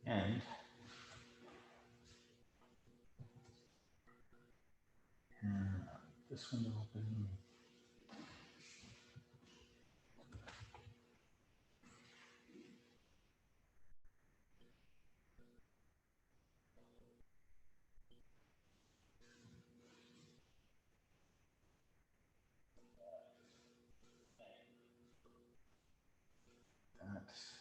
And this one open. That's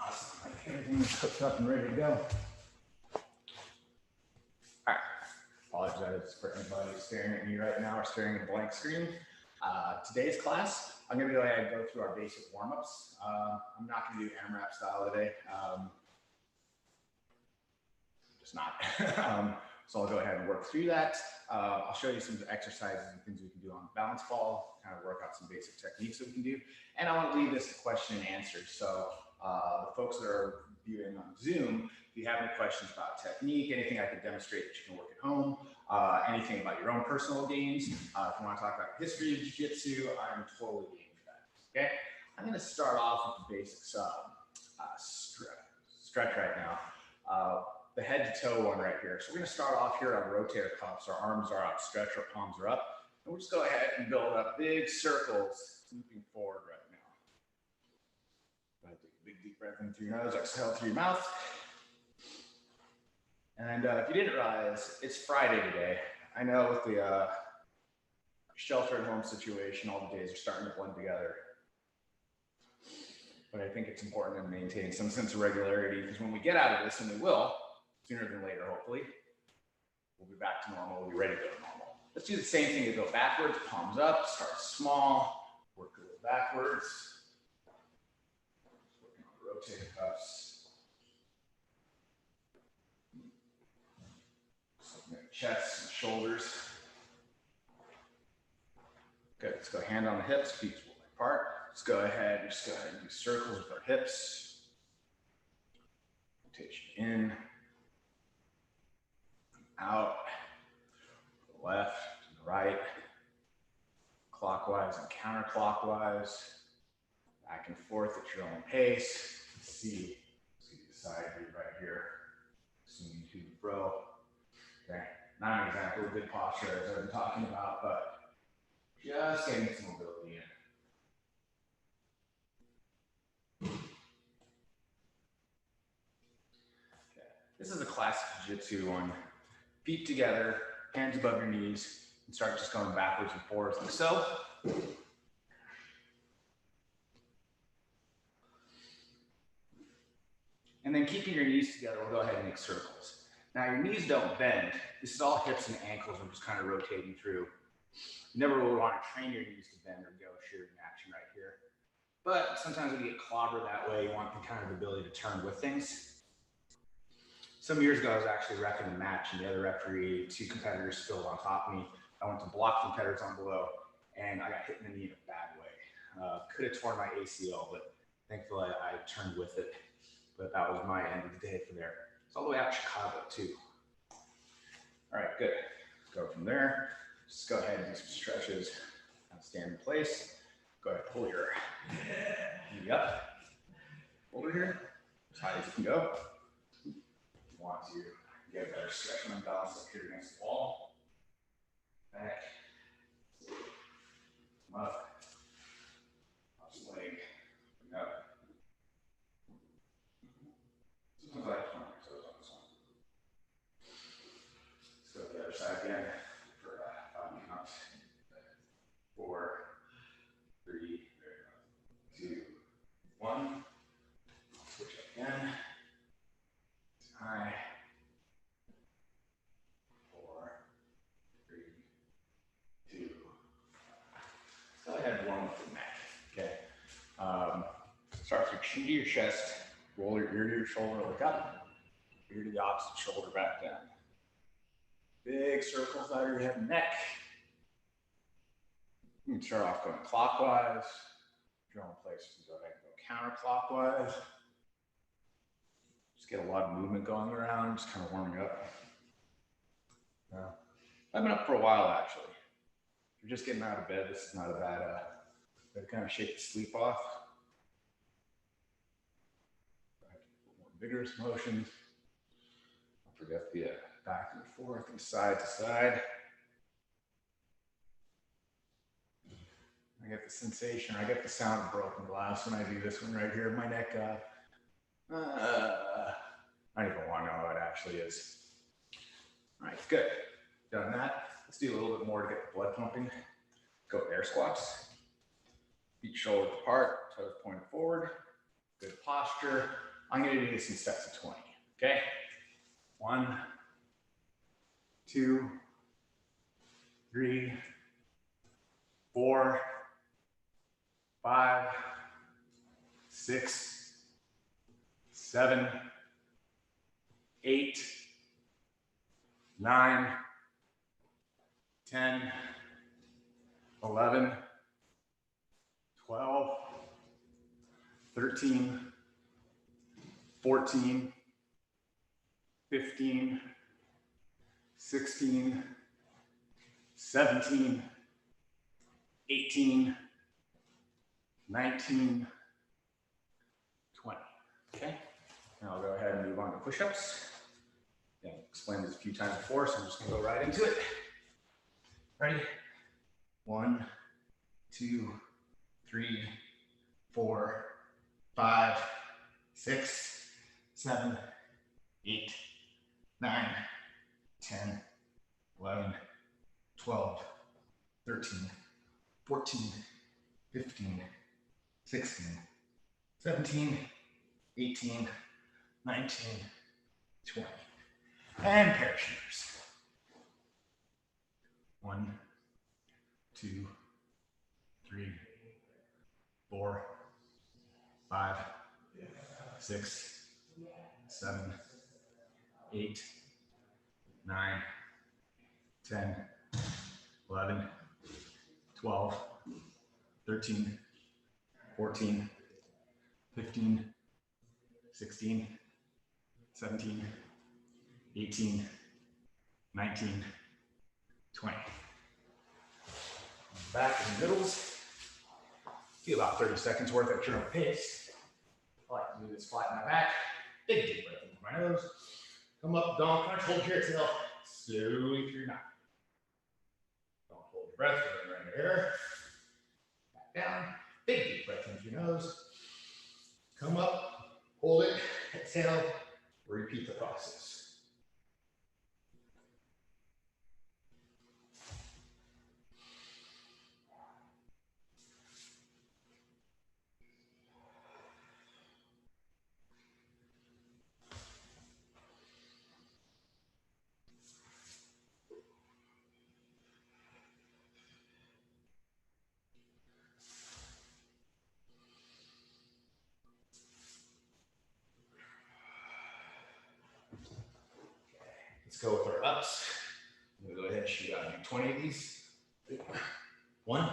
awesome. Everything's hooked up and ready to go. All right. Apologize for anybody staring at me right now or staring at a blank screen. Today's class, I'm going to go ahead and go through our basic warm-ups. I'm not going to do AMRAP style today. Just not. So I'll go ahead and work through that. I'll show you some exercises and things we can do on the balance ball, kind of work out some basic techniques that we can do. And I want to leave this to question and answer. So the folks that are viewing on Zoom, if you have any questions about technique, anything I could demonstrate that you can work at home, anything about your own personal gains, if you want to talk about history of Jiu Jitsu, I'm totally game for that. Okay, I'm going to start off with the basics stretch right now. The head to toe one right here. So we're going to start off here on rotator cuffs. Our arms are outstretched, our palms are up. And we'll just go ahead and build up big circles, moving forward right now. Take a big deep breath in through your nose, exhale through your mouth. And if you didn't realize, it's Friday today. I know with the shelter at home situation, all the days are starting to blend together. But I think it's important to maintain some sense of regularity, because when we get out of this, and we will, sooner than later, hopefully, we'll be back to normal, we'll be ready to go to normal. Let's do the same thing to go backwards, palms up, start small, work a little backwards. Working on the rotator cuffs. Looking at chest and shoulders. Good, let's go hand on the hips, feet split apart. Let's go ahead and do circles with our hips. Rotation in. Out, to the left, to the right, clockwise and counterclockwise, back and forth at your own pace. See the side view right here, swinging to and fro. Okay, not an example of good posture as I've been talking about, but just getting some mobility in. Okay. This is a classic jiu-jitsu one. Feet together, hands above your knees, and start just going backwards and forwards like so. And then keeping your knees together, we'll go ahead and make circles. Now your knees don't bend. This is all hips and ankles. I'm just kind of rotating through. You never really want to train your knees to bend or go shearing action right here. But sometimes when you get clobbered that way, you want the kind of ability to turn with things. Some years ago, I was actually refereeing a match, and the other referee, two competitors spilled on top of me. I went to block the competitors on below, and I got hit in the knee in a bad way. Could have torn my ACL, but thankfully I turned with it. But that was my end of the day for there. It's all the way out Chicago, too. All right, good. Let's go from there. Just go ahead and do some stretches. Stand in place. Go ahead, pull your knee up. Over here, as high as you can go. Want to get a better stretch and balance up here against the wall. Back. up. Cross leg. Bring up. Sometimes I just want my toes on this one. Let's go to the other side again for 5 counts. 4, 3, 2, 1. Switch up again. High. 4, 3, 2. Go ahead and warm up the neck. Okay. Start with your chin to your chest. Roll your ear to your shoulder, look up. Ear to the opposite shoulder, back down. Big circles out of your head and neck. You can start off going clockwise. If you're on place, you can go ahead and go counterclockwise. Just get a lot of movement going around, just kind of warming up. I've been up for a while, actually. If you're just getting out of bed, this is not a bad way to kind of shake the sleep off. More vigorous motions. Don't forget the back and forth and side to side. I get the sensation, I get the sound of broken glass when I do this one right here. My neck, I don't even want to know how it actually is. All right, good. Done that. Let's do a little bit more to get the blood pumping. Go air squats. Feet shoulder apart, toes pointed forward. Good posture. I'm going to do this in sets of 20. Okay? 1, 2, 3, 4, 5, 6, 7, 8, 9, 10, 11, 12, 13, 14, 15, 16, 17, 18, 19, 20. Okay? Now I'll go ahead and move on to push-ups. Yeah, explained this a few times before, so I'm just going to go right into it. Ready? 1, 2, 3, 4, 5, 6, 7, 8, 9, 10, 11, 12, 13, 14, 15, 16, 17, 18, 19, 20. And parachuters. 1, 2, 3, 4, 5, 6, 7, 8, 9, 10, 11, 12, 13, 14, 15, 16, 17, 18, 19, 20. Back in the middles. Do about 30 seconds worth at your own pace. I like to do this flat in my back. Big deep breath into my nose. Come up, don't crunch, hold your exhale. Slowly through your mouth. Don't hold your breath, we're going right here. Back down. Big deep breath into your nose. Come up, hold it, exhale, repeat the process. Let's go with our ups. I'm going to go ahead and shoot out and do 20 of these. 1,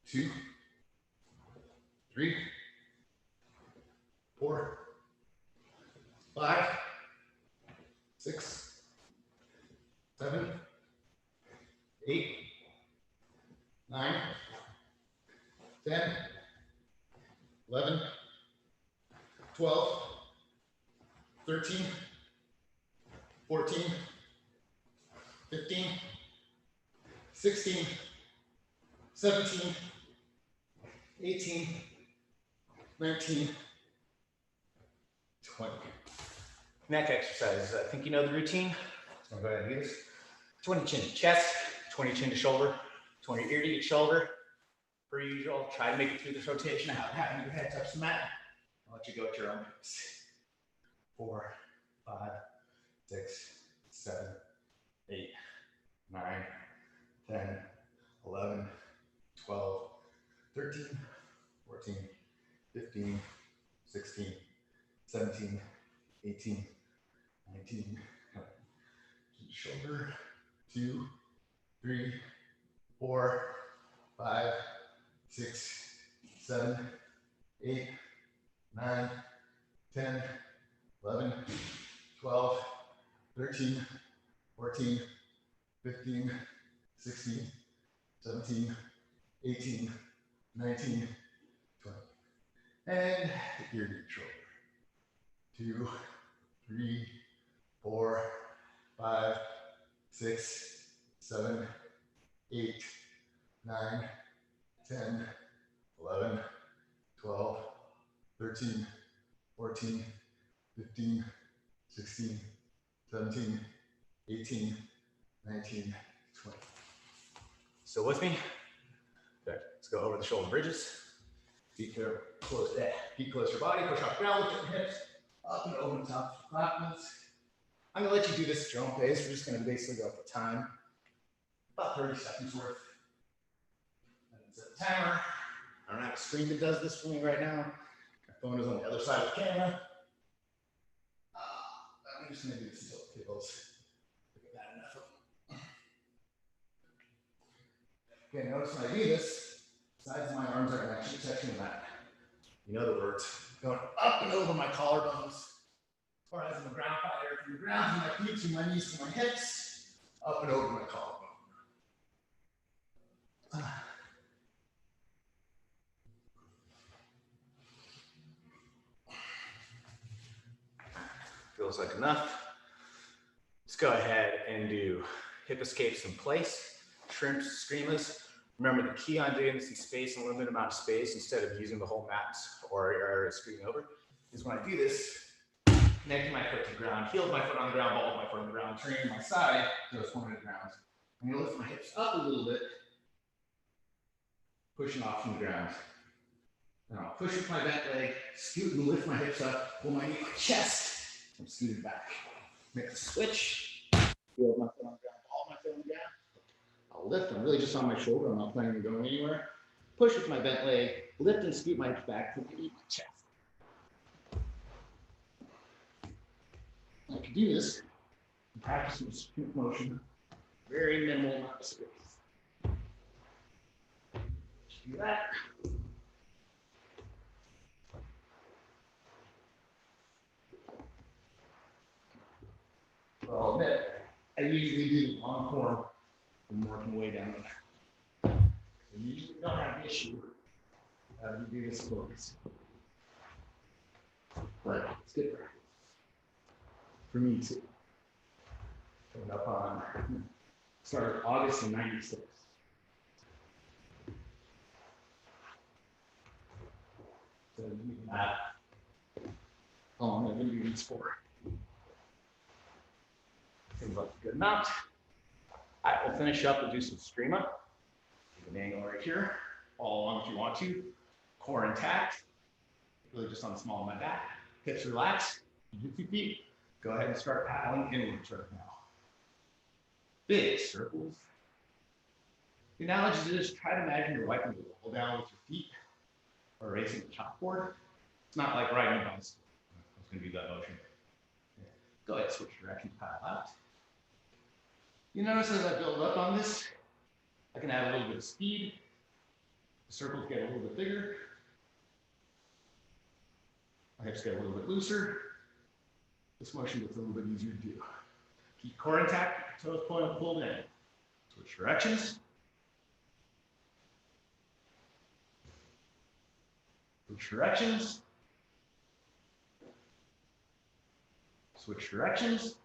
2, 3, 4, 5, 6, 7, 8, 9, 10, 11, 12, 13, 14, 15, 16, 17, 18, 19, 20. Neck exercises. I think you know the routine. So I'll go ahead and do this. 20 chin to chest, 20 chin to shoulder, 20 ear to each shoulder. Per usual, try to make it through this rotation without having your head touch the mat. I'll let you go at your own pace. 4, 5, 6, 7, 8, 9, 10, 11, 12, 13, 14, 15, 16, 17, 18, 19, shoulder, 2, 3, 4, 5, 6, 7, 8, 9, 10, 11, 12, 13, 14, 15, 16, 17, 18, 19, 20. And ear to shoulder. 2, 3, 4, 5, 6, 7, 8, 9, 10, 11, 12, 13, 14, 15, 16, 17, 18, 19, 20. Still with me? Good. Let's go over the shoulder bridges. Feet close to your body, push off the ground, lift your hips, up and over the top of the flatness. I'm gonna let you do this at your own pace. We're just gonna basically go for time. About 30 seconds worth. And set the timer. I don't have a screen that does this for me right now. My phone is on the other side of the camera. I'm just gonna do this until it tickles. I've got enough of them. Okay, notice when I do this, sides of my arms are actually touching the mat. You know the words. Going up and over my collarbones. Or as I'm a ground fighter, from the ground to my feet, to my knees, to my hips, up and over my collarbone. Feels like enough. Let's go ahead and do hip escapes in place, shrimps, streamers. Remember the key on doing this in space and limited amount of space instead of using the whole mat or screwing over is when I do this, connecting my foot to the ground, heel of my foot on the ground, ball of my foot on the ground, turning my side, goes one to the ground. I'm gonna lift my hips up a little bit, pushing off from the ground. Then I'll push with my bent leg, scoot and lift my hips up, pull my knee to my chest, I'm scooted back. Make the switch, heel of my foot on the ground, ball of my foot on the ground. I'll lift, I'm really just on my shoulder, I'm not planning on going anywhere. Push with my bent leg, lift and scoot my hips back, pull my knee to my chest. I can do this and practice some sprint motion, very minimal amount of space. Just do that. Well, I'll admit, I usually do the long form and working way down the back. I usually don't have an issue having to do this close. But it's good practice. For me too. Coming up on, started August of '96. So you can map how long I've been doing this for. Seems like a good amount. I will finish up and do some streamer. Take an angle right here, all along if you want to. Core intact, really just on the small of my back. Hips relaxed, jiu-jitsu feet. Go ahead and start paddling inwards right now. Big circles. The analogy is try to imagine you're wiping the wall down with your feet or racing the chalkboard. It's not like riding a bicycle. It's going to be that motion. Go ahead, switch directions, paddle out. You notice as I build up on this, I can add a little bit of speed. The circles get a little bit bigger. My hips get a little bit looser. This motion gets a little bit easier to do. Keep core intact, toes pulled in. Switch directions. Switch directions. Switch directions.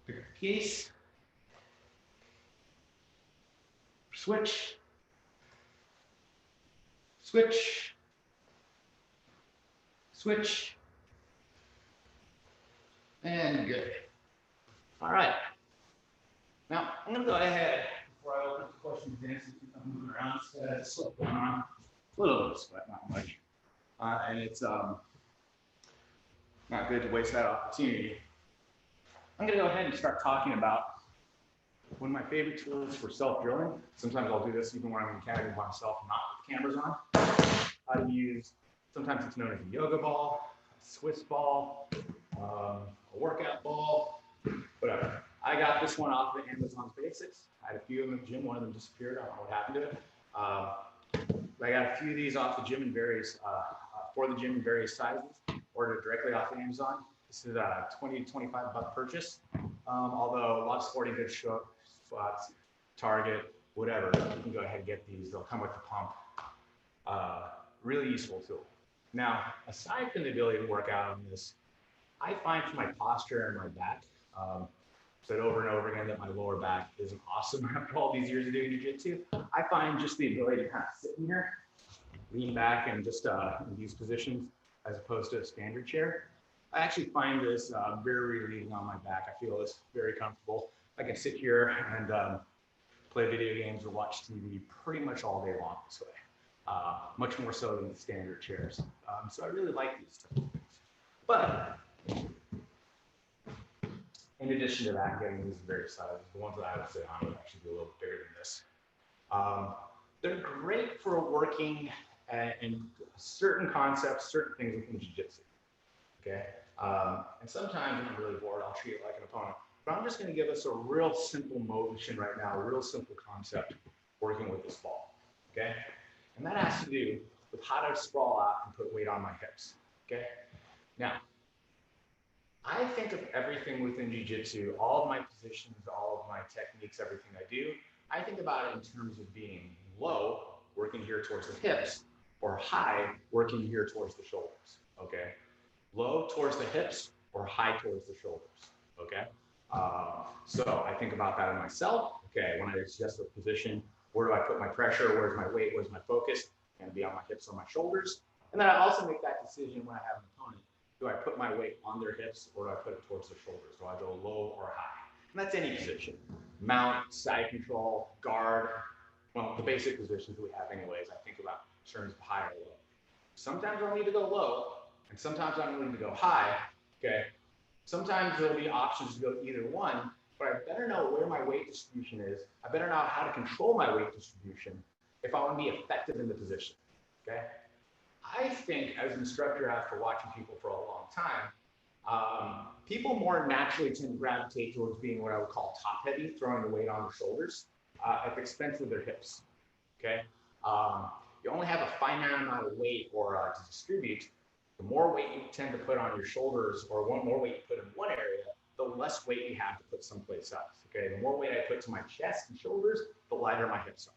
Pick up the case. Switch. Switch. Switch. And good. All right. Now, I'm going to go ahead before I open up the questions and answers. I'm moving around. It's sweat going on. A little bit of sweat, not much. And it's not good to waste that opportunity. I'm going to go ahead and start talking about one of my favorite tools for self-drilling. Sometimes I'll do this even when I'm in the academy by myself, not with the cameras on. How to use, sometimes it's known as a yoga ball, a Swiss ball, a workout ball, whatever. I got this one off of Amazon's Basics. I had a few of them in the gym. One of them disappeared. I don't know what happened to it. I got a few of these off the gym in various, for the gym in various sizes, ordered directly off of Amazon. This is a $20 to $25 purchase. Although a lot of sporting goods show up, Spots, Target, whatever, you can go ahead and get these. They'll come with the pump. Really useful tool. Now, aside from the ability to work out on this, I find for my posture and my back, said over and over again that my lower back isn't awesome after all these years of doing jiu-jitsu. I find just the ability to kind of sit in here, lean back, and just in these positions as opposed to a standard chair. I actually find this very relieving on my back. I feel this very comfortable. I can sit here and play video games or watch TV pretty much all day long this way, much more so than the standard chairs. So I really like these types of things. But in addition to that, getting these various sizes, the ones that I would sit on would actually be a little bit bigger than this. They're great for working in certain concepts, certain things within jiu-jitsu. Okay, and sometimes when I'm really bored, I'll treat it like an opponent. But I'm just going to give us a real simple motion right now, a real simple concept working with this ball. Okay, and that has to do with how to sprawl out and put weight on my hips. Okay, now I think of everything within jiu-jitsu, all of my positions, all of my techniques, everything I do. I think about it in terms of being low, working here towards the hips, or high, working here towards the shoulders. Okay. Low towards the hips or high towards the shoulders, okay? So I think about that in myself. Okay, when I adjust the position, where do I put my pressure? Where's my weight? Where's my focus? Going to be on my hips or my shoulders. And then I also make that decision when I have an opponent. Do I put my weight on their hips or do I put it towards their shoulders? Do I go low or high? And that's any position. Mount, side control, guard. Well, the basic positions we have anyways, I think about in terms of high or low. Sometimes I'll need to go low. And sometimes I'm willing to go high, okay? Sometimes there'll be options to go either one, but I better know where my weight distribution is. I better know how to control my weight distribution if I want to be effective in the position, okay? I think as an instructor, after watching people for a long time, people more naturally tend to gravitate towards being what I would call top heavy, throwing the weight on their shoulders at the expense of their hips, okay? You only have a finite amount of weight or to distribute. The more weight you tend to put on your shoulders or more weight you put in one area, the less weight you have to put someplace else, okay? The more weight I put to my chest and shoulders, the lighter my hips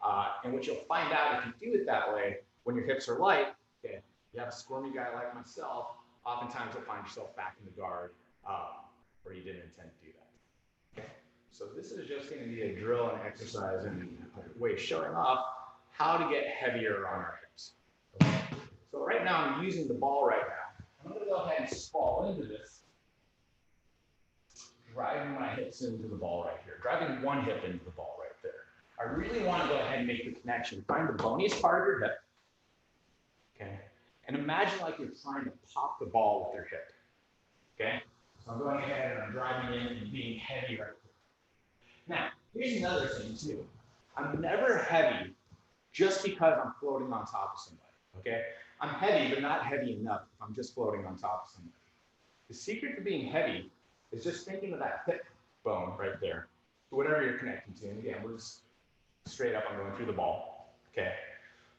are. And what you'll find out if you do it that way, when your hips are light, okay, you have a squirmy guy like myself, oftentimes you'll find yourself back in the guard where you didn't intend to do that, okay? So this is just gonna be a drill and exercise and a way of showing off how to get heavier on our hips, okay? So right now I'm using the ball right now. I'm going to go ahead and sprawl into this, driving my hips into the ball right here, driving one hip into the ball right there. I really want to go ahead and make the connection. Find the boniest part of your hip, okay? And imagine like you're trying to pop the ball with your hip, okay? So I'm going ahead and I'm driving in and being heavy right here. Now, here's another thing too. I'm never heavy just because I'm floating on top of somebody, okay? I'm heavy, but not heavy enough if I'm just floating on top of somebody. The secret to being heavy is just thinking of that hip bone right there, whatever you're connecting to. And again, we're just straight up, I'm going through the ball, okay?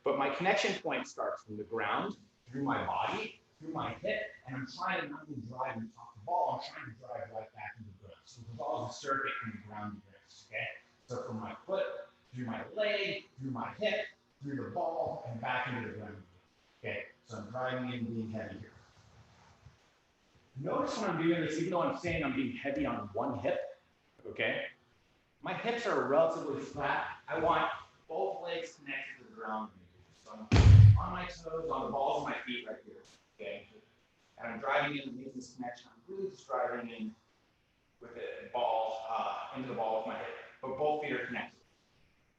But my connection point starts from the ground, through my body, through my hip, and I'm trying to not only drive and top the ball, I'm trying to drive right back into the ground. So the ball is a circuit from the ground to wrist, okay? So from my foot, through my leg, through my hip, through the ball, and back into the ground. Okay, so I'm driving in being heavy here. Notice when I'm doing this, even though I'm saying I'm being heavy on one hip, okay, my hips are relatively flat I want both legs connected to the ground. So I'm on my toes, on the balls of my feet right here. Okay. And I'm driving in and making this connection. I'm really just driving in with the ball into the ball with my hip, but both feet are connected.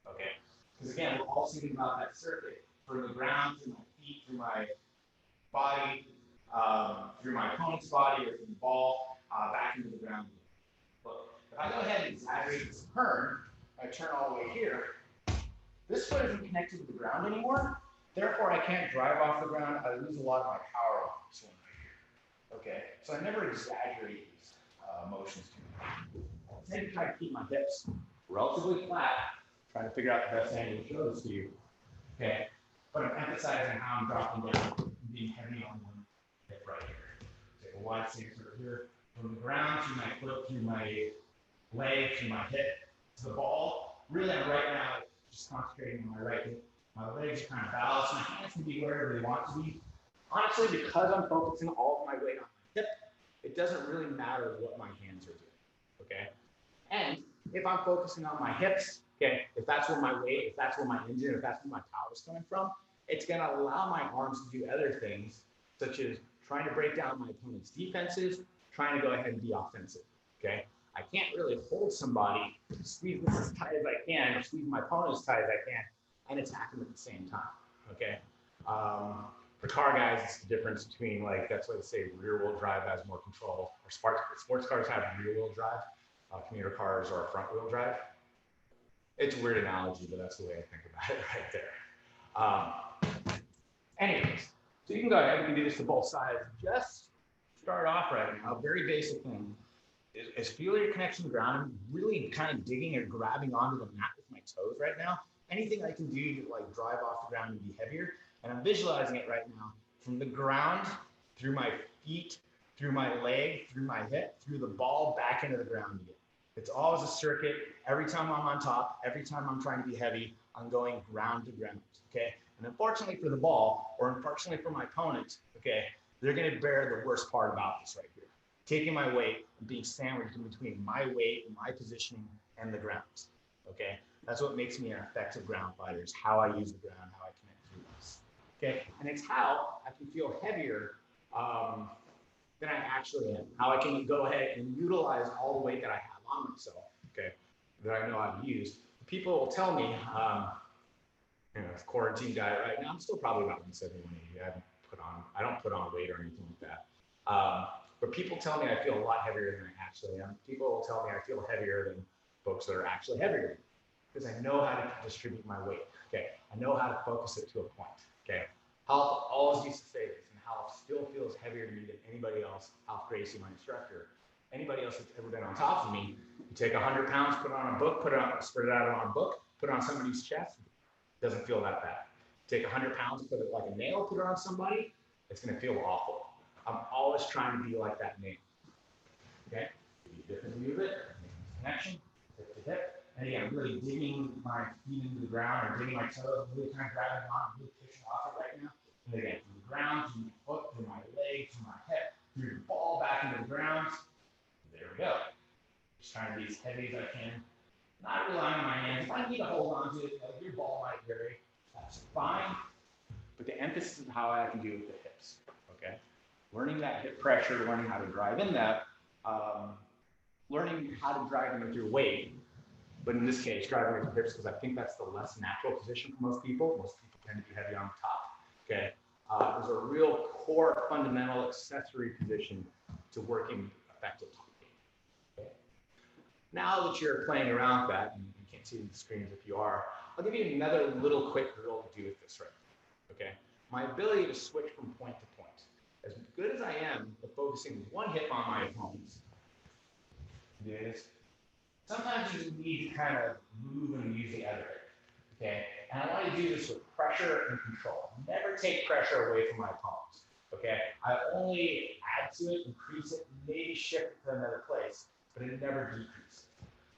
Okay. Because again, we're all thinking about that circuit from the ground through my feet, through my body, through my opponent's body, or through the ball, back into the ground. Look, if I go ahead and exaggerate this turn, I turn all the way here, this foot isn't connected to the ground anymore, therefore I can't drive off the ground. I lose a lot of my power off this one right here. Okay, so I never exaggerate these motions too much. I tend to try to keep my hips relatively flat, trying to figure out the best angle to show this to you. Okay, but I'm emphasizing how I'm dropping down, being heavy on one hip right here. Take a wide stance right here, from the ground to my foot, to my leg, to my hip, to the ball. Really, I'm right now just concentrating on my right hip. My legs are kind of balanced. My hands can be wherever they want to be. Honestly, because I'm focusing all of my weight on my hip, it doesn't really matter what my hands are doing. Okay, and if I'm focusing on my hips, okay, if that's where my weight, if that's where my engine, if that's where my power is coming from, it's going to allow my arms to do other things, such as trying to break down my opponent's defenses, trying to go ahead and be offensive. Okay, I can't really hold somebody, squeeze this as tight as I can, or squeeze my opponent as tight as I can, and attack them at the same time. Okay. For car guys, it's the difference between, like, that's why they say rear-wheel drive has more control, or sports cars have rear-wheel drive, commuter cars are front-wheel drive. It's a weird analogy, but that's the way I think about it right there. Anyways, so you can go ahead, we can do this to both sides. Just start off right now, very basic thing is feel your connection to the ground. I'm really kind of digging or grabbing onto the mat with my toes right now. Anything I can do to like drive off the ground and be heavier. And I'm visualizing it right now from the ground, through my feet, through my leg, through my hip, through the ball, back into the ground again. It's always a circuit. Every time I'm on top, every time I'm trying to be heavy, I'm going ground to ground, okay? And unfortunately for the ball, or unfortunately for my opponent, okay, they're gonna bear the worst part about this right here. Taking my weight and being sandwiched in between my weight and my positioning and the ground, okay? That's what makes me an effective ground fighter, is how I use the ground, how I connect through this, okay? And it's how I can feel heavier than I actually am, how I can go ahead and utilize all the weight that I have on myself, okay, that I know how to use. People will tell me, you know, quarantine diet right now, I'm still probably about 170, 180. I don't put on weight or anything like that. But people tell me I feel a lot heavier than I actually am. People will tell me I feel heavier than folks that are actually heavier, because I know how to distribute my weight. Okay, I know how to focus it to a point. Okay, Half always used to say this, and Half still feels heavier to me than anybody else. Half Gracie, my instructor, anybody else that's ever been on top of me. You take 100 pounds, put it on a book, spread it out on a book, put it on somebody's chest. It doesn't feel that bad. Take 100 pounds, put it like a nail, put it on somebody. It's going to feel awful. I'm always trying to be like that nail. Okay? Be a different view of it. Connection, hip to hip. And again, I'm really digging my feet into the ground, or digging my toes, really kind of grabbing on, really pushing off it right now. And again, from the ground to my foot, to my leg, to my hip, through the ball back into the ground. There we go. Just trying to be as heavy as I can. Not relying on my hands. If I need to hold on to it, like your ball might vary, that's fine. But the emphasis is how I can do it with the hips. Okay? Learning that hip pressure, learning how to drive in that, learning how to drive in with your weight. But in this case, driving with the hips, because I think that's the less natural position for most people. Most people tend to be heavy on the top. Okay? There's a real core, fundamental accessory position to working effectively. Okay? Now that you're playing around with that, and you can't see the screens if you are, I'll give you another little quick drill to do with this right now. Okay? My ability to switch from point to point. As good as I am at focusing one hip on my opponents, is sometimes you need to kind of move and use the other hip. Okay? And I want to do this with pressure and control. Never take pressure away from my opponents. Okay? I only add to it, increase it, maybe shift it to another place, but it never decreases.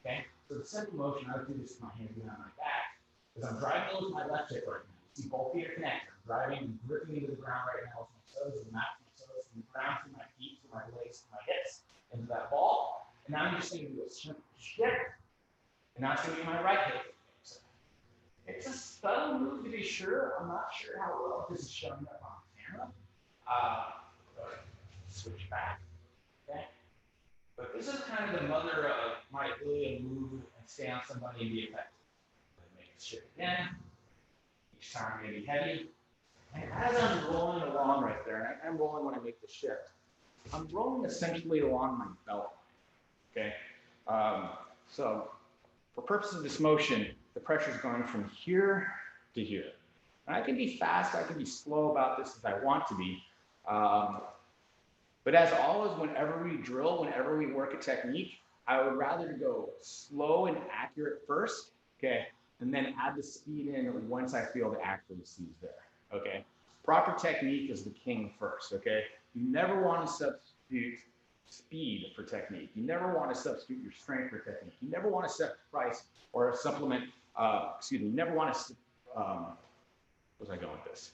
Okay? So the simple motion, I would do this with my hand behind my back, is I'm driving with my left hip right now. See, both feet are connected. I'm driving and gripping into the ground right now with my toes, and not my toes, from the ground through my feet, through my legs, through my hips, into that ball. And now I'm just going to do a shift, and now it's going to be my right hip. It's a subtle move to be sure. I'm not sure how well this is showing up on camera. Switch back. Okay. But this is kind of the mother of my ability to move and stay on somebody and be effective. Make it shift again. Each time I'm going to be heavy. And as I'm rolling along right there, and I'm rolling when I make the shift, I'm rolling essentially along my belt line. Okay. So for purposes of this motion, the pressure is going from here to here. And I can be fast, I can be slow about this if I want to be. But as always, whenever we drill, whenever we work a technique, I would rather go slow and accurate first, okay, and then add the speed in once I feel the accuracy is there, okay? Proper technique is the king first, okay? You never want to substitute speed for technique. You never want to substitute your strength for technique. You never want to sacrifice or supplement, you never want to, where was I going with this?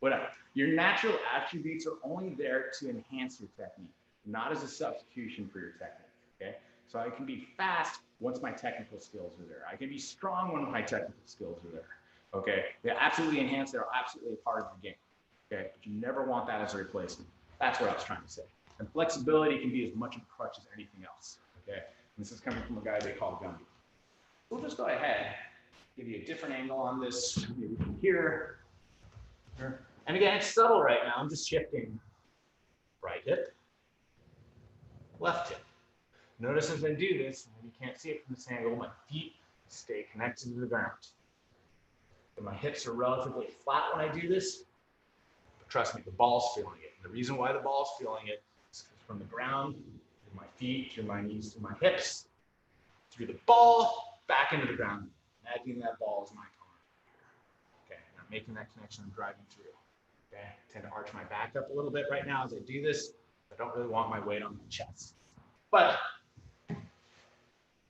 Whatever. Your natural attributes are only there to enhance your technique, not as a substitution for your technique, okay? So I can be fast once my technical skills are there. I can be strong when my technical skills are there, okay? They absolutely enhance, they're absolutely a part of the game, okay? But you never want that as a replacement. That's what I was trying to say. And flexibility can be as much of a crutch as anything else, okay? And this is coming from a guy they call Gumby. We'll just go ahead, give you a different angle on this, maybe from here. And again, it's subtle right now. I'm just shifting right hip, left hip. Notice as I do this, and you can't see it from this angle, my feet stay connected to the ground. And my hips are relatively flat when I do this. But trust me, the ball's feeling it. And the reason why the ball's feeling it is from the ground, through my feet, through my knees, through my hips, through the ball, back into the ground. Imagining that ball is my opponent. Okay, and I'm making that connection, I'm driving through. Okay, I tend to arch my back up a little bit right now as I do this. I don't really want my weight on my chest. But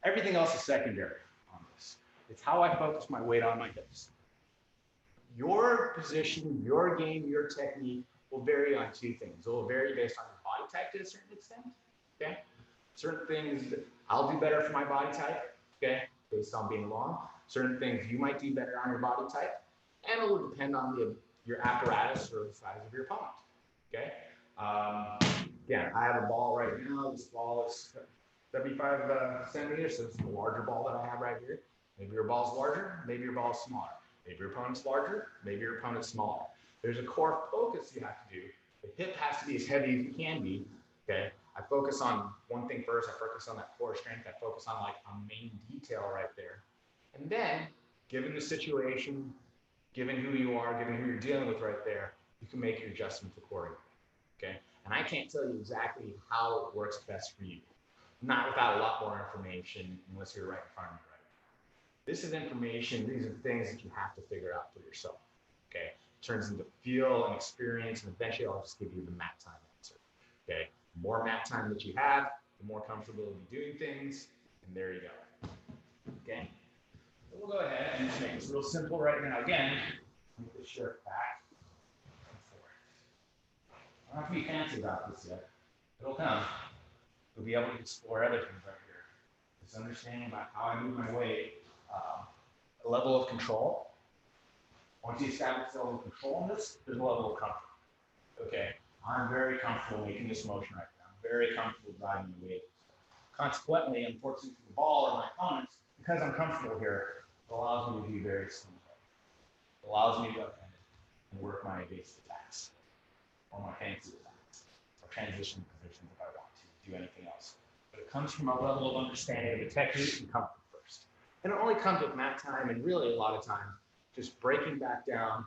everything else is secondary on this. It's how I focus my weight on my hips. Your position, your game, your technique will vary on two things. It will vary based on your body type to a certain extent. Okay, certain things I'll do better for my body type. Okay, based on being long. Certain things you might do better on your body type, and it will depend on your apparatus or the size of your opponent. Okay. Again, I have a ball right now. This ball is 75 centimeters, so it's the larger ball that I have right here. Maybe your ball's larger, maybe your ball's smaller. Maybe your opponent's larger, maybe your opponent's smaller. There's a core focus you have to do. The hip has to be as heavy as it can be. Okay. I focus on one thing first. I focus on that core strength. I focus on like a main detail right there. And then, given the situation, given who you are, given who you're dealing with right there, you can make your adjustments accordingly, okay? And I can't tell you exactly how it works best for you, not without a lot more information, unless you're right in front of me right now. This is information, these are things that you have to figure out for yourself, okay? It turns into feel and experience, and eventually I'll just give you the mat time answer, okay? The more mat time that you have, the more comfortable you'll be doing things, and there you go, okay? We'll go ahead and just make this real simple right now. Again, make the shirt back and forth. I don't have to be fancy about this yet. It'll come. You'll be able to explore other things right here. This understanding about how I move my weight, a level of control. Once you establish a level of control in this, there's a level of comfort. Okay, I'm very comfortable making this motion right now. I'm very comfortable driving the weight. Consequently, unfortunately for the ball or my opponents, because I'm comfortable here, it allows me to be very smooth. It allows me to go ahead and work my base attacks, or my fancy attacks, or transition positions if I want to do anything else. But it comes from a level of understanding of the technique and comfort first. And it only comes with mat time, and really a lot of times, just breaking back down,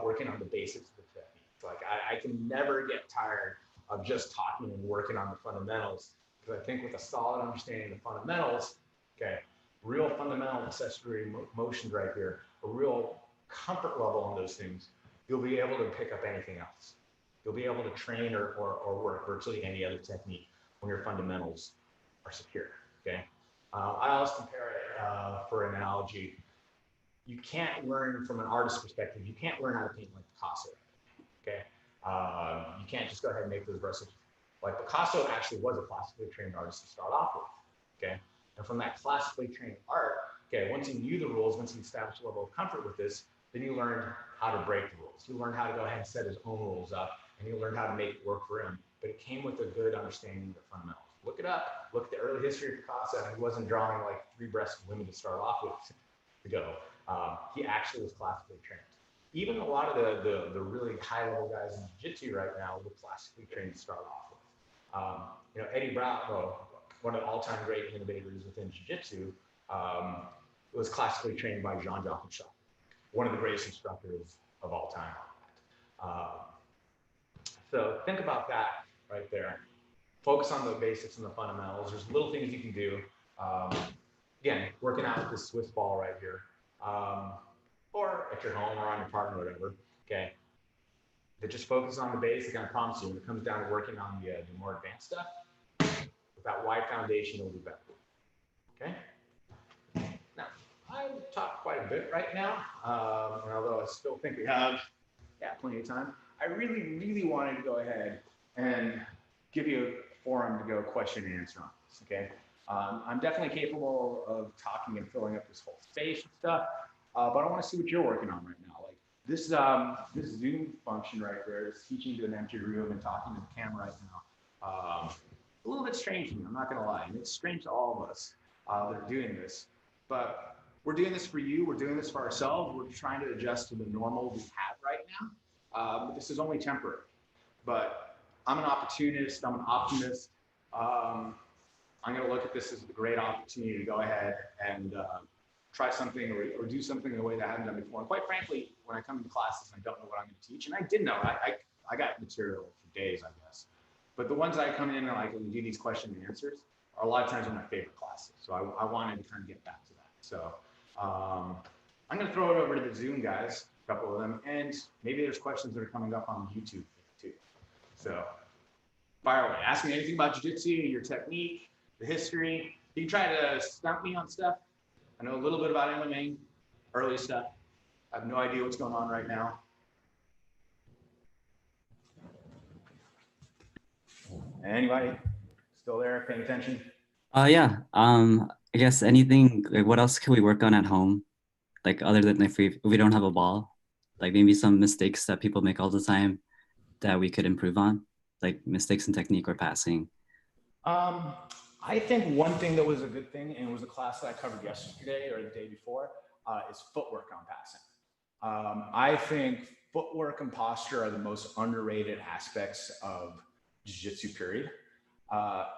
working on the basics of the technique. Like I can never get tired of just talking and working on the fundamentals, because I think with a solid understanding of the fundamentals, okay, real fundamental accessory motions right here, a real comfort level on those things, you'll be able to pick up anything else. You'll be able to train or work virtually any other technique when your fundamentals are secure, okay? I always compare it, for an analogy, you can't learn from an artist's perspective, you can't learn how to paint like Picasso, okay? You can't just go ahead and make those brushes. Like Picasso actually was a classically trained artist to start off with, okay? And from that classically trained art, Okay, once you knew the rules, once you established a level of comfort with this, then you learned how to break the rules. You learned how to go ahead and set his own rules up, and you learned how to make it work for him. But it came with a good understanding of the fundamentals. Look it up. Look at the early history of Picasso. He wasn't drawing like three-breasted women to start off with to go. He actually was classically trained. Even a lot of the really high-level guys in Jiu-Jitsu right now were classically trained to start off with. Eddie Bravo, one of the all-time great innovators within Jiu-Jitsu, was classically trained by Jean-Jacques Michel, one of the greatest instructors of all time on that. So think about that right there. Focus on the basics and the fundamentals. There's little things you can do. Again, working out with this Swiss ball right here, or at your home or on your partner or whatever, okay? But just focus on the basic, and I promise you, when it comes down to working on the more advanced stuff, with that wide foundation, it'll be better, okay? Now, I talked quite a bit right now, and although I still think we have plenty of time, I really wanted to go ahead and give you a forum to go question and answer on this, okay? I'm definitely capable of talking and filling up this whole space and stuff, but I want to see what you're working on right now. Like this Zoom function right there is teaching to an empty room and talking to the camera right now. A little bit strange to me, I'm not gonna lie, and it's strange to all of us that are doing this, but we're doing this for you, we're doing this for ourselves, we're trying to adjust to the normal we have right now. This is only temporary, but I'm an opportunist, I'm an optimist. I'm going to look at this as a great opportunity to go ahead and try something or do something in a way that I haven't done before. And quite frankly, when I come to classes, I don't know what I'm going to teach. And I did know, I got material for days, I guess. But the ones that I come in and I can do these question and answers are a lot of times are my favorite classes. So I wanted to kind of get back to that. So I'm going to throw it over to the Zoom guys, a couple of them, and maybe there's questions that are coming up on YouTube too. So fire away. Ask me anything about Jiu-Jitsu, your technique, the history. You can try to stump me on stuff. I know a little bit about MMA, early stuff. I have no idea what's going on right now. Anybody still there, paying attention? Yeah. I guess anything, like what else can we work on at home? Like other than if we don't have a ball, like maybe some mistakes that people make all the time that we could improve on, like mistakes in technique or passing. I think one thing that was a good thing, and it was a class that I covered yesterday or the day before, is footwork on passing. I think footwork and posture are the most underrated aspects of Jiu-Jitsu, period.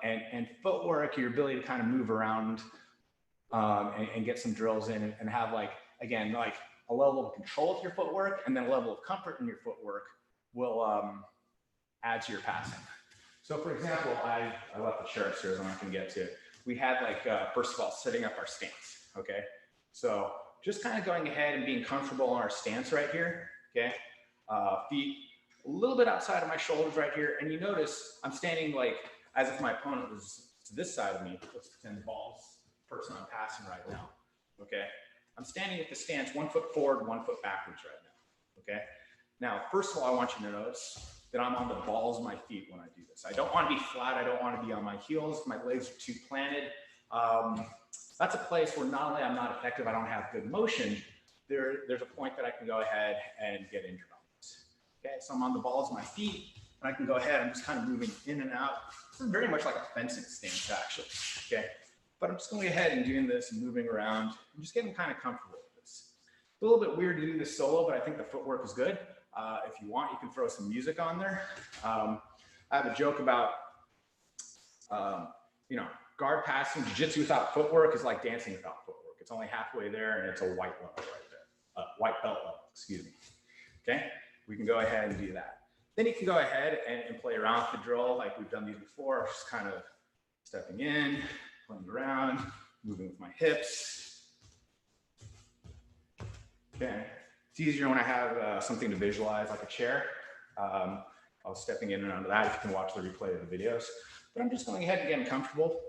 And footwork, your ability to kind of move around and get some drills in and have like, again, like a level of control with your footwork and then a level of comfort in your footwork will add to your passing. So for example, I left the chair upstairs, I'm not gonna get to it. We had like, first of all, setting up our stance, okay? So just kind of going ahead and being comfortable in our stance right here, okay? Feet a little bit outside of my shoulders right here. And you notice I'm standing like, as if my opponent was to this side of me. Let's pretend the ball's the person I'm passing right now, okay? I'm standing at the stance, 1 foot forward, 1 foot backwards right now, okay? Now, first of all, I want you to notice that I'm on the balls of my feet when I do this. I don't want to be flat. I don't want to be on my heels. My legs are too planted. That's a place where not only I'm not effective, I don't have good motion, there's a point that I can go ahead and get injured on this. Okay, so I'm on the balls of my feet, and I can go ahead, I'm just kind of moving in and out. This is very much like a fencing stance, actually, okay? But I'm just going ahead and doing this and moving around. I'm just getting kind of comfortable with this. It's a little bit weird to do this solo, but I think the footwork is good. If you want, you can throw some music on there. I have a joke about, guard passing. Jiu-Jitsu without footwork is like dancing without footwork. It's only halfway there, and it's a white level right there. White belt level, excuse me. Okay, we can go ahead and do that. Then you can go ahead and play around with the drill like we've done these before, just kind of stepping in, playing around, moving with my hips. Okay. It's easier when I have something to visualize, like a chair. I was stepping in and out of that if you can watch the replay of the videos. But I'm just going ahead and getting comfortable.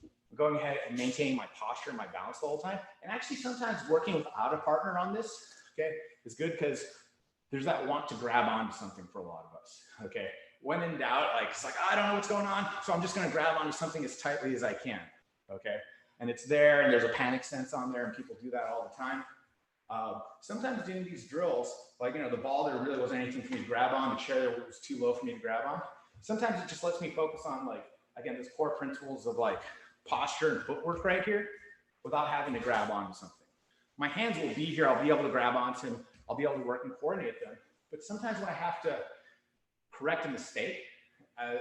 I'm going ahead and maintaining my posture and my balance the whole time. And actually sometimes working without a partner on this, okay, is good because there's that want to grab onto something for a lot of us, okay? When in doubt, like, it's like, I don't know what's going on, so I'm just gonna grab onto something as tightly as I can, okay? and it's there, and there's a panic sense on there, and people do that all the time. Sometimes doing these drills, like, the ball, there really wasn't anything for me to grab on, the chair there was too low for me to grab on. Sometimes it just lets me focus on, like, again, those core principles of like posture and footwork right here without having to grab onto something. My hands will be here, I'll be able to grab onto them, I'll be able to work and coordinate them. But sometimes when I have to correct a mistake,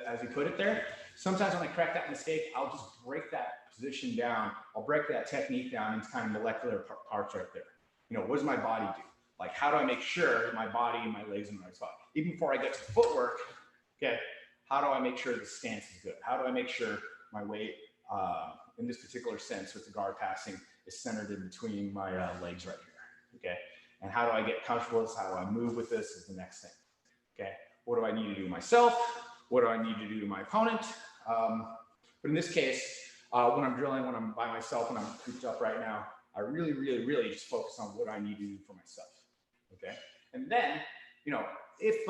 as you put it there, sometimes when I correct that mistake, I'll just break that position down, I'll break that technique down into kind of molecular parts right there. What does my body do? Like, how do I make sure that my body and my legs are in the right spot? Even before I get to the footwork, okay, how do I make sure the stance is good? How do I make sure my weight, in this particular sense with the guard passing, is centered in between my legs right here, okay? And how do I get comfortable with this? How do I move with this is the next thing, okay? What do I need to do myself? What do I need to do to my opponent? But in this case, when I'm drilling, when I'm by myself, when I'm cooped up right now, I really, really, really just focus on what I need to do for myself, okay? And then, if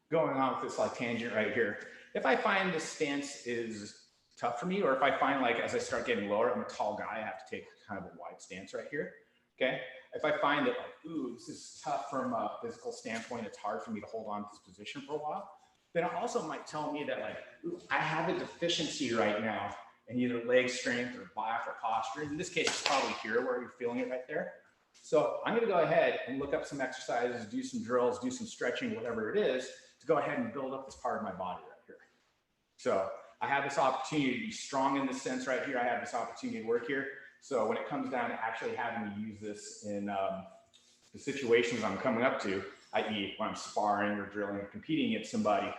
going on with this like tangent right here, if I find the stance is tough for me, or if I find like as I start getting lower, I'm a tall guy, I have to take kind of a wide stance right here, okay? If I find that like, ooh, this is tough from a physical standpoint, it's hard for me to hold on to this position for a while, then it also might tell me that like, ooh, I have a deficiency right now in either leg strength or back or posture. In this case, it's probably here where you're feeling it right there. So I'm gonna go ahead and look up some exercises, do some drills, do some stretching, whatever it is, to go ahead and build up this part of my body right here. So I have this opportunity to be strong in this sense right here. I have this opportunity to work here. So when it comes down to actually having to use this in the situations I'm coming up to, i.e. when I'm sparring or drilling or competing against somebody,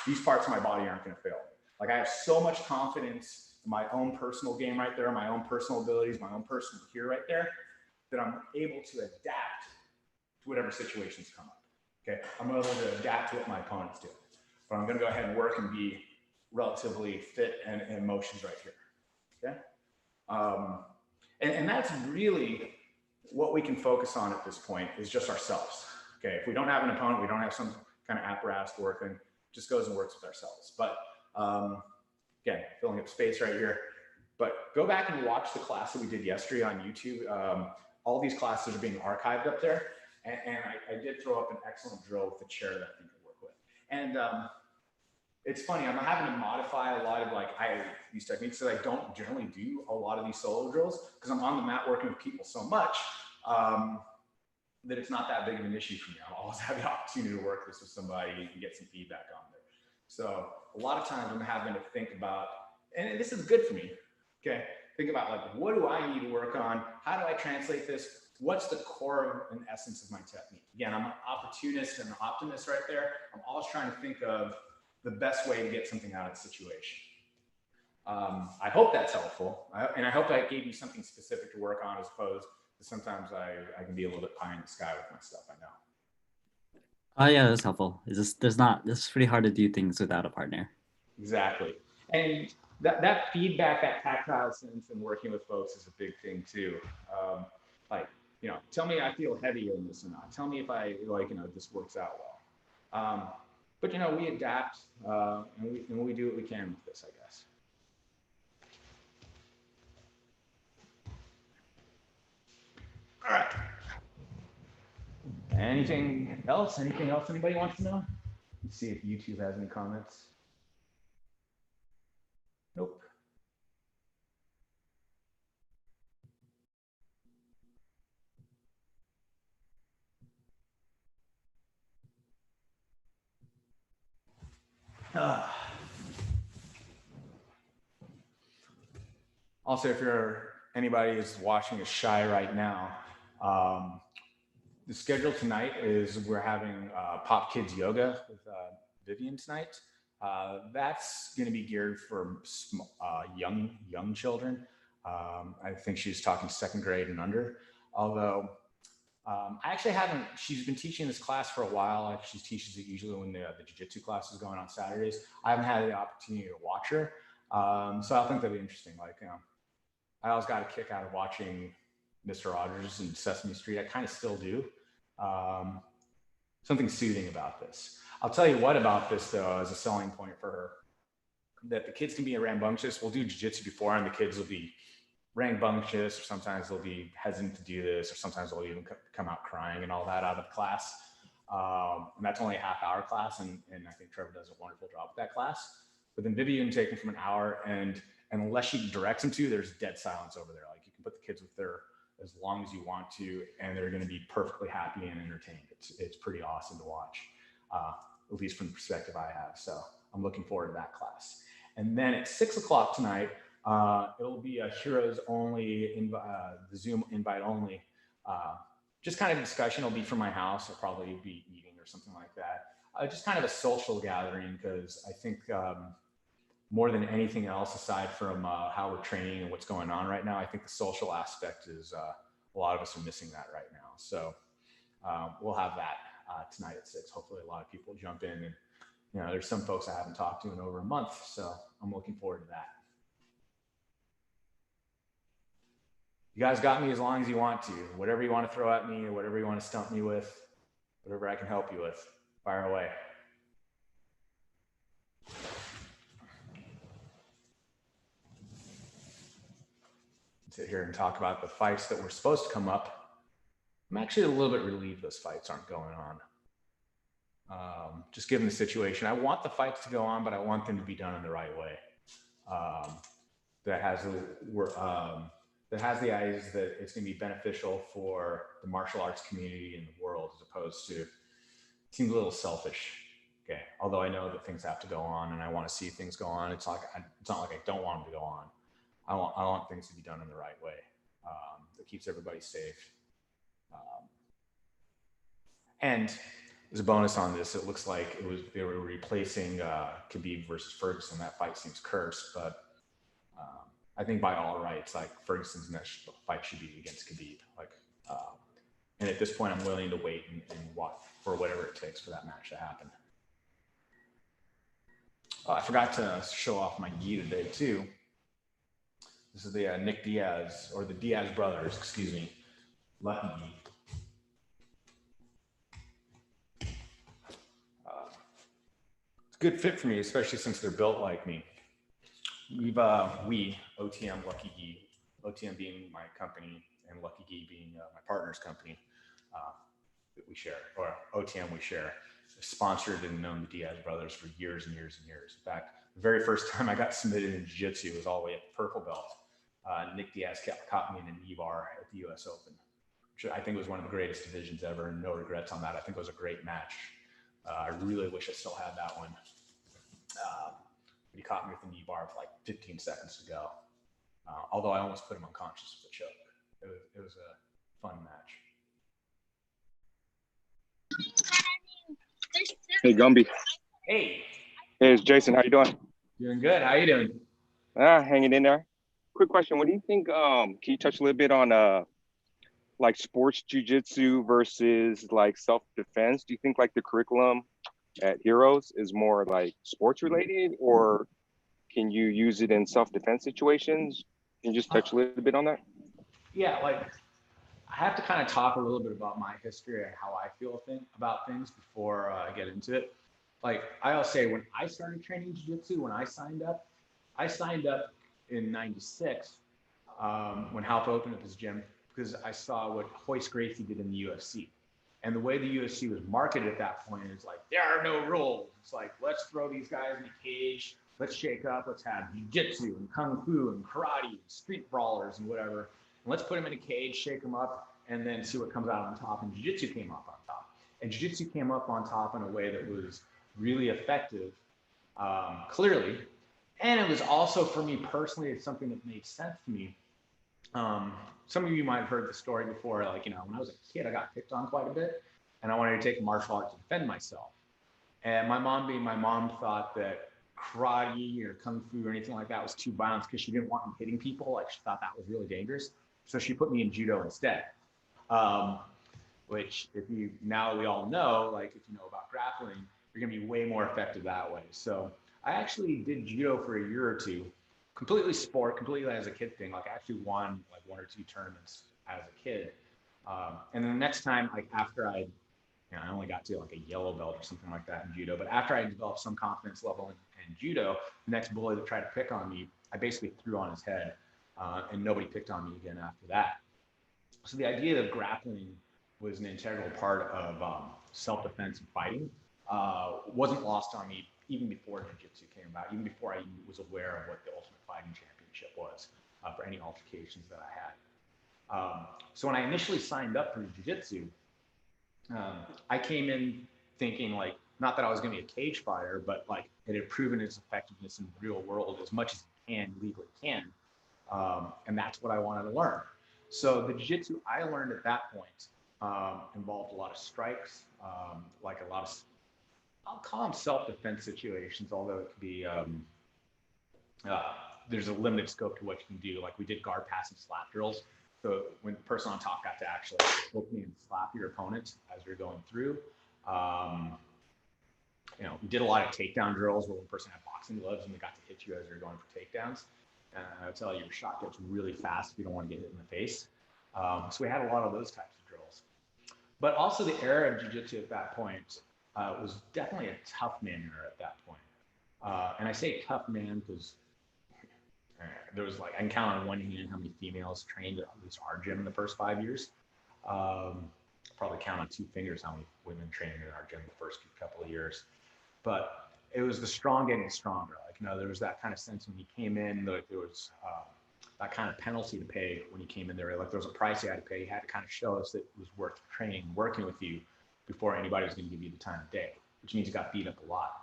these parts of my body aren't gonna fail. Like, I have so much confidence in my own personal game right there, my own personal abilities, my own personal gear right there, that I'm able to adapt to whatever situations come up, okay? I'm able to adapt to what my opponents do. But I'm gonna go ahead and work and be relatively fit and in motions right here, okay? And that's really what we can focus on at this point, is just ourselves, okay? If we don't have an opponent, we don't have some kind of apparatus working, just goes and works with ourselves. But again, filling up space right here. But go back and watch the class that we did yesterday on YouTube. All these classes are being archived up there. And I did throw up an excellent drill with the chair that I think I work with. And it's funny, I'm having to modify a lot of these techniques that I don't generally do a lot of these solo drills, because I'm on the mat working with people so much that it's not that big of an issue for me. I'll always have the opportunity to work this with somebody and get some feedback on there. So a lot of times I'm having to think about, and this is good for me, okay? Think about like, what do I need to work on? How do I translate this? What's the core and essence of my technique? Again, I'm an opportunist and an optimist right there. I'm always trying to think of the best way to get something out of the situation. I hope that's helpful. And I hope I gave you something specific to work on, as opposed to sometimes I can be a little bit pie in the sky with my stuff, I know. Oh yeah, that's helpful. It's pretty hard to do things without a partner. Exactly. And that feedback, that tactile sense and working with folks is a big thing too. Tell me I feel heavier in this or not. Tell me if this works out well. But we adapt and we do what we can with this, I guess. All right. Anything else? Anything else anybody wants to know? Let's see if YouTube has any comments. Nope. Also, if anybody is watching is shy right now, the schedule tonight is we're having Pop Kids Yoga with Vivian tonight. That's going to be geared for young children. I think she's talking 2nd grade and under. Although I actually haven't. She's been teaching this class for a while. She teaches it usually when the Jiu Jitsu class is going on Saturdays. I haven't had the opportunity to watch her, so I think that'd be interesting. I always got a kick out of watching Mr. Rogers and Sesame Street. I kind of still do. Something soothing about this. I'll tell you what about this though, as a selling point for her. that the kids can be rambunctious. We'll do jiu-jitsu before, and the kids will be rambunctious, or sometimes they'll be hesitant to do this, or sometimes they'll even come out crying and all that out of class. And that's only a half-hour class, and I think Trevor does a wonderful job with that class. But then Vivian take them from an hour, and unless she directs them to, there's dead silence over there. Like, you can put the kids with their as long as you want to, and they're going to be perfectly happy and entertained. It's pretty awesome to watch, at least from the perspective I have. So I'm looking forward to that class. And then at 6 o'clock tonight, it'll be a heroes only, the Zoom invite only. Just kind of discussion. It'll be from my house. I'll probably be eating or something like that. Just kind of a social gathering, because I think more than anything else, aside from how we're training and what's going on right now, I think the social aspect is a lot of us are missing that right now. So we'll have that tonight at 6. Hopefully a lot of people jump in, and there's some folks I haven't talked to in over a month, so I'm looking forward to that. You guys got me as long as you want to. Whatever you want to throw at me, or whatever you want to stump me with, whatever I can help you with, fire away. Sit here and talk about the fights that were supposed to come up. I'm actually a little bit relieved those fights aren't going on. Just given the situation, I want the fights to go on, but I want them to be done in the right way. That has the eyes that it's going to be beneficial for the martial arts community and the world, as opposed to, it seems a little selfish. Okay, although I know that things have to go on, and I want to see things go on. It's not like I don't want them to go on. I want things to be done in the right way that keeps everybody safe. And as a bonus on this, it looks like they were replacing Khabib versus Ferguson. That fight seems cursed, but I think by all rights, like, Ferguson's next fight should be against Khabib. And at this point, I'm willing to wait and watch for whatever it takes for that match to happen. I forgot to show off my gi today too. This is the Nick Diaz, or the Diaz brothers, excuse me, Lucky Gi. It's a good fit for me, especially since they're built like me. We, OTM Lucky Gi, OTM being my company, and Lucky Gi being my partner's company that we share, or OTM we share, sponsored and known the Diaz brothers for years and years and years. In fact, the very first time I got submitted in jiu-jitsu was all the way at purple belt. Nick Diaz caught me in a knee bar at the US Open, which I think was one of the greatest divisions ever, and no regrets on that. I think it was a great match. I really wish I still had that one. But he caught me with a knee bar with like 15 seconds to go. Although I almost put him unconscious with a choke. It was a fun match. Hey, Gumby. Hey. Hey, it's Jason. How you doing? Doing good. How you doing? Hanging in there. Quick question. What do you think? Can you touch a little bit on like sports jiu-jitsu versus like self-defense? Do you think like the curriculum at Heroes is more like sports related, or can you use it in self-defense situations? Can you just touch a little bit on that? Yeah, like, I have to kind of talk a little bit about my history and how I feel about things before I get into it. Like, I'll say, when I started training jiu-jitsu, when I signed up in '96 when Halpa opened up his gym, because I saw what Hoist Gracie did in the UFC. And the way the UFC was marketed at that point is like, there are no rules. It's like, let's throw these guys in a cage, let's shake up, let's have jiu-jitsu and kung fu and karate and street brawlers and whatever. And let's put them in a cage, shake them up, and then see what comes out on top. And jiu-jitsu came up on top. And jiu-jitsu came up on top in a way that was really effective, clearly. And it was also, for me personally, it's something that made sense to me. Some of you might have heard the story before, like, when I was a kid, I got picked on quite a bit, and I wanted to take a martial art to defend myself. And my mom, being my mom, thought that karate or kung fu or anything like that was too violent, because she didn't want me hitting people. Like, she thought that was really dangerous. So she put me in judo instead. Which, now we all know, like, if you know about grappling, you're gonna be way more effective that way. So I actually did judo for a year or two, completely as a kid thing. Like, I actually won like 1 or 2 tournaments as a kid. And then the next time, like, after I only got to like a yellow belt or something like that in judo, but after I developed some confidence level and in judo, the next bully that tried to pick on me, I basically threw on his head, and nobody picked on me again after that. So the idea of grappling was an integral part of self-defense and fighting. Wasn't lost on me even before Jiu-Jitsu came about, even before I was aware of what the Ultimate Fighting Championship was for any altercations that I had. So when I initially signed up for Jiu-Jitsu, I came in thinking like, not that I was going to be a cage fighter, but like it had proven its effectiveness in the real world as much as it can, legally can. And that's what I wanted to learn. So the jiu-jitsu I learned at that point involved a lot of strikes, like a lot of, I'll call them self-defense situations, although it could be, there's a limited scope to what you can do. Like we did guard pass and slap drills. So when the person on top got to actually hook me and slap your opponent as you're going through. We did a lot of takedown drills where one person had boxing gloves and they got to hit you as you're going for takedowns. I would tell you, your shot gets really fast if you don't want to get hit in the face. So we had a lot of those types of drills. But also the era of jiu-jitsu at that point was definitely a tough man era at that point. And I say tough man because there was like, I can count on one hand how many females trained at least our gym in the first 5 years. Probably count on 2 fingers how many women trained in our gym the first couple of years. But it was the strong getting stronger. Like, there was that kind of sense when you came in, like there was that kind of penalty to pay when you came in there. Like there was a price you had to pay. You had to kind of show us that it was worth training, working with you before anybody was going to give you the time of day, which means you got beat up a lot.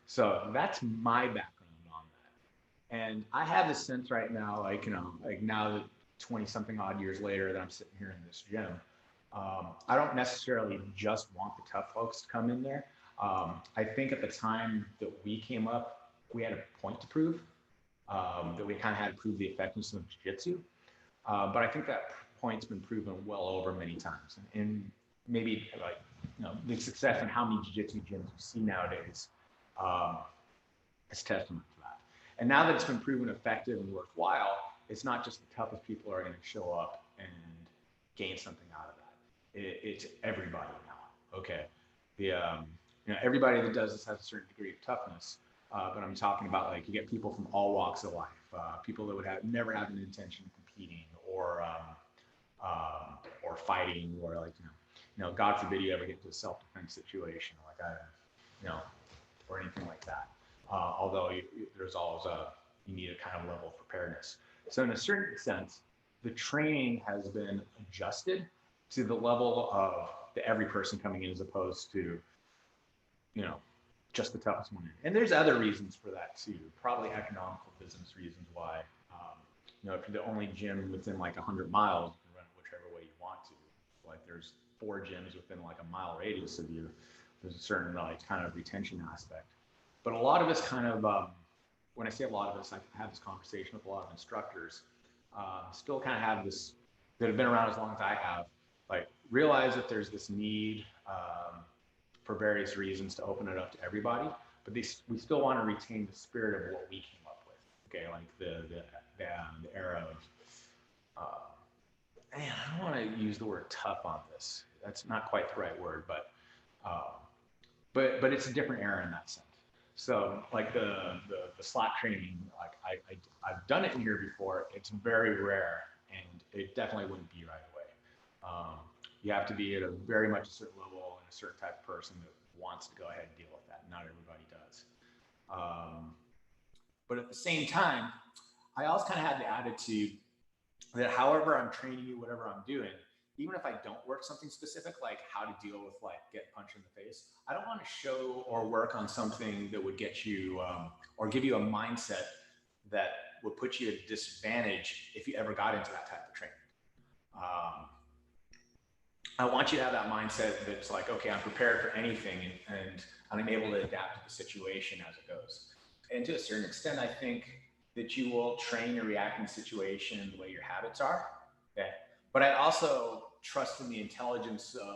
So that's my background on that. And I have this sense right now, like now that 20 something odd years later that I'm sitting here in this gym, I don't necessarily just want the tough folks to come in there. I think at the time that we came up, we had a point to prove, that we kind of had to prove the effectiveness of jiu-jitsu. But I think that point's been proven well over many times. And maybe like, the success and how many jiu-jitsu gyms you see nowadays is testament to that. And now that it's been proven effective and worthwhile, it's not just the toughest people are going to show up and gain something out of that. It's everybody now. Okay. Everybody that does this has a certain degree of toughness. But I'm talking about like you get people from all walks of life, people that would never have an intention of competing or fighting, or like God forbid you ever get to a self-defense situation, or anything like that. Although there's always you need a kind of level of preparedness. So in a certain sense, the training has been adjusted to the level of every person coming in, as opposed to just the toughest one. And there's other reasons for that too, probably economical business reasons why. If you're the only gym within like 100 miles, you can run it whichever way you want to. Like there's 4 gyms within like a mile radius of you. There's a certain like kind of retention aspect. But a lot of us kind of, when I say a lot of us, I have this conversation with a lot of instructors, still kind of have this, that have been around as long as I have, like realize that there's this need for various reasons to open it up to everybody, but we still want to retain the spirit of what we came up with. Okay, like the era of, man, I don't want to use the word tough on this. That's not quite the right word, but it's a different era in that sense. So like the slot training, like I've done it in here before. It's very rare, and it definitely wouldn't be right away. You have to be at a very much a certain level and a certain type of person that wants to go ahead and deal with that. Not everybody does. But at the same time, I also kind of had the attitude that however I'm training you, whatever I'm doing, even if I don't work something specific, like how to deal with like get punched in the face, I don't want to show or work on something that would get you or give you a mindset that would put you at a disadvantage if you ever got into that type of training. I want you to have that mindset that's like, okay, I'm prepared for anything and I'm able to adapt to the situation as it goes. And to a certain extent, I think that you will train your reacting situation the way your habits are. Okay. But I also trust in the intelligence of,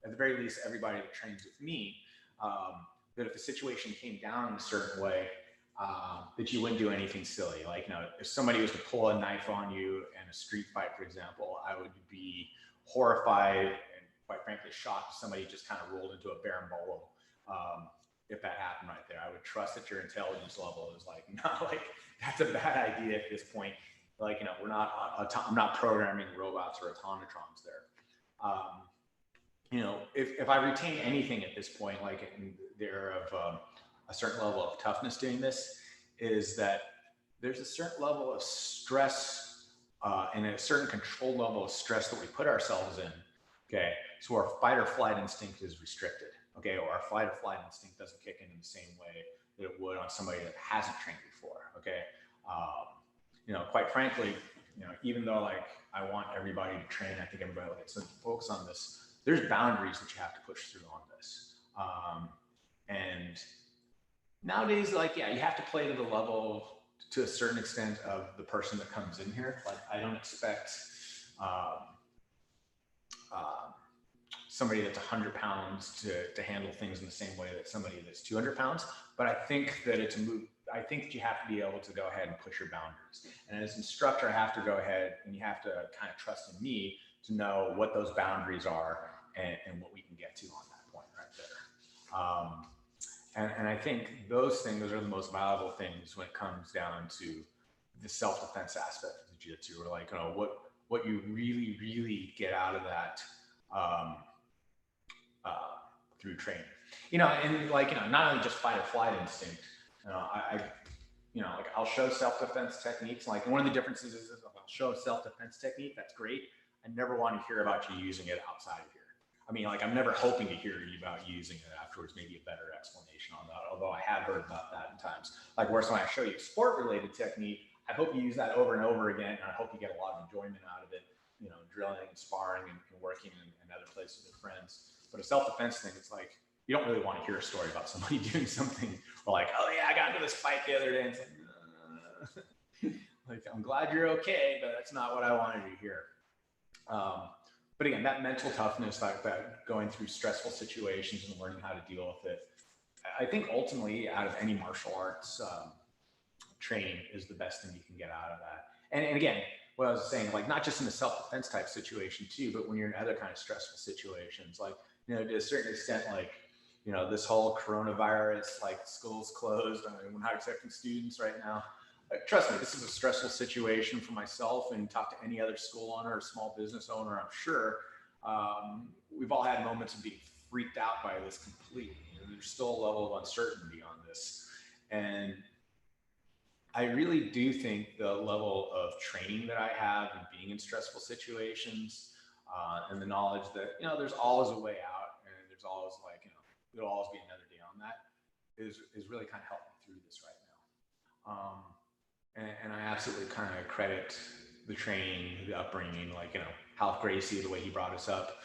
at the very least, everybody that trains with me, that if the situation came down in a certain way, that you wouldn't do anything silly. Like, if somebody was to pull a knife on you in a street fight, for example, I would be horrified and quite frankly shocked if somebody just kind of rolled into a berimbolo if that happened right there. I would trust that your intelligence level is like, not like, that's a bad idea at this point. Like, we're not, I'm not programming robots or automatrons there. If I retain anything at this point, like in the era of a certain level of toughness doing this, is that there's a certain level of stress and a certain controlled level of stress that we put ourselves in. Okay, so our fight or flight instinct is restricted. Okay, or our fight or flight instinct doesn't kick in the same way that it would on somebody that hasn't trained before. Okay, quite frankly, even though like I want everybody to train, I think everybody likes to focus on this. There's boundaries that you have to push through on this. And nowadays, like, yeah, you have to play to the level to a certain extent of the person that comes in here. Like, I don't expect somebody that's 100 pounds to handle things in the same way that somebody that's 200 pounds. But I think that it's a move. I think that you have to be able to go ahead and push your boundaries. And as an instructor, I have to go ahead and you have to kind of trust in me to know what those boundaries are and what we can get to on that point right there. And I think those things are the most valuable things when it comes down to the self-defense aspect of the jiu-jitsu, or like, what you really, really get out of that through training. And like, not only just fight or flight instinct, like I'll show self-defense techniques. Like one of the differences is I'll show a self-defense technique. That's great. I never want to hear about you using it outside of here. I mean, like I'm never hoping to hear about you using it afterwards, maybe a better explanation on that. Although I have heard about that in times. Like where when I show you a sport-related technique, I hope you use that over and over again. And I hope you get a lot of enjoyment out of it, drilling and sparring and working in other places with friends. But a self-defense thing, it's like, you don't really want to hear a story about somebody doing something or like, oh yeah, I got into this fight the other day. And it's like, like, I'm glad you're okay, but that's not what I wanted to hear. But again, that mental toughness, like that going through stressful situations and learning how to deal with it, I think ultimately out of any martial arts training is the best thing you can get out of that. And again, what I was saying, like not just in a self-defense type situation too, but when you're in other kind of stressful situations, like, to a certain extent, like, this whole coronavirus, like schools closed, I mean, we're not accepting students right now. Trust me, this is a stressful situation for myself, and talk to any other school owner or small business owner, I'm sure. We've all had moments of being freaked out by this completely. There's still a level of uncertainty on this. And I really do think the level of training that I have and being in stressful situations and the knowledge that, there's always a way out, and there's always like, there'll always be another day on that is really kind of helped me through this right now. And I absolutely kind of credit the training, the upbringing, like, Hal Gracie, the way he brought us up,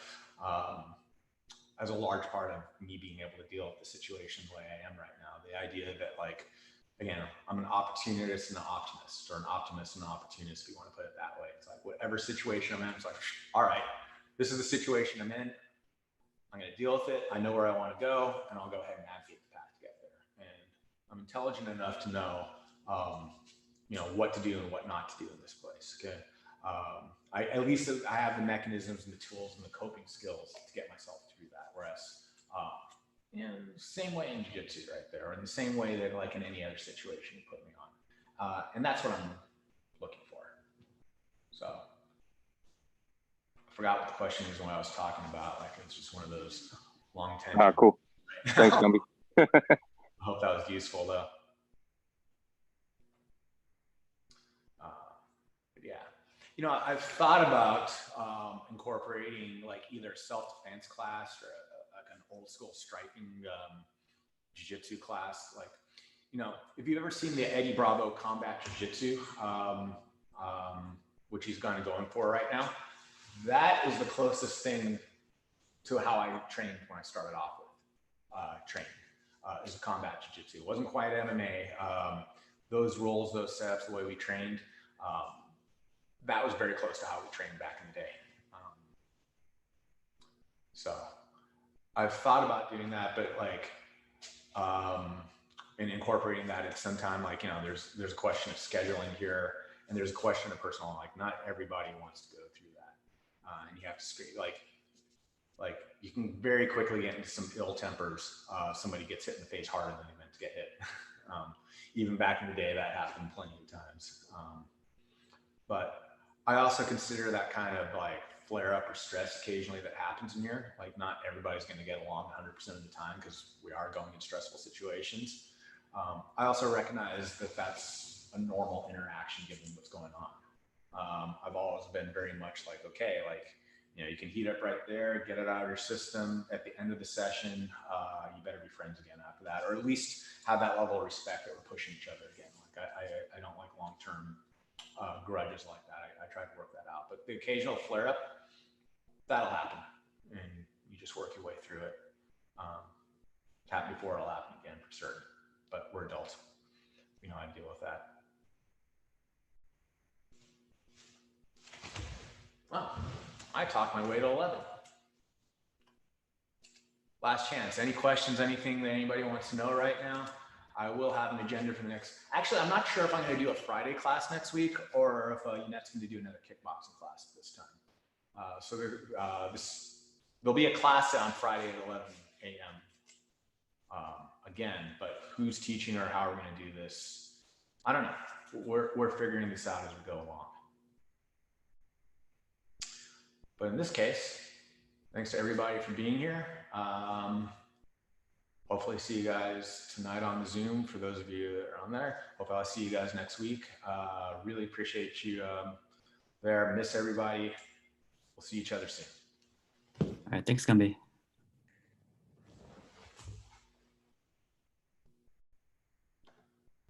as a large part of me being able to deal with the situation the way I am right now. The idea that, like, again, I'm an opportunist and an optimist, or an optimist and an opportunist, if you want to put it that way. It's like whatever situation I'm in, it's like, all right, this is the situation I'm in. I'm going to deal with it. I know where I want to go, and I'll go ahead and navigate the path to get there. And I'm intelligent enough to know, what to do and what not to do in this place. Okay. At least I have the mechanisms and the tools and the coping skills to get myself through that. Whereas, same way in jiu-jitsu right there, or in the same way that like in any other situation you put me on. And that's what I'm looking for. So I forgot what the question is when I was talking about. Like, it's just one of those long tangents. Cool. Thanks, Gumby. I hope that was useful though. Yeah, I've thought about incorporating like either a self-defense class or like an old school striking jiu-jitsu class. Like, if you've ever seen the Eddie Bravo combat jiu-jitsu, which he's kind of going for right now, that is the closest thing to how I trained when I started off with training. Is a combat jiu-jitsu. It wasn't quite MMA. Those rules, those setups, the way we trained, that was very close to how we trained back in the day. So I've thought about doing that, but like, and incorporating that at some time, like, there's a question of scheduling here, and there's a question of personal, like not everybody wants to go through that. And you have to like, Like you can very quickly get into some ill tempers. Somebody gets hit in the face harder than they meant to get hit. Even back in the day, that happened plenty of times. But I also consider that kind of like flare up or stress occasionally that happens in here. Like not everybody's going to get along 100% of the time because we are going in stressful situations. I also recognize that that's a normal interaction given what's going on. I've always been very much like, okay, like, you can heat up right there, get it out of your system. At the end of the session, you better be friends again after that, or at least have that level of respect that we're pushing each other again. Like I don't like long-term grudges like that. I try to work that out, but the occasional flare up, that'll happen, and you just work your way through it. It's happened before, it'll happen again for certain, but we're adults. We know how to deal with that. Well, I talked my way to 11. Last chance. Any questions, anything that anybody wants to know right now? I will have an agenda for the next, actually, I'm not sure if I'm going to do a Friday class next week or if Unette's going to do another kickboxing class this time. So there'll be a class on Friday at 11 a.m. Again, but who's teaching or how we're going to do this, I don't know. We're figuring this out as we go along. But in this case, thanks to everybody for being here. Hopefully see you guys tonight on the Zoom for those of you that are on there. Hopefully I'll see you guys next week. Really appreciate you there. Miss everybody. We'll see each other soon. All right, thanks, Gumby.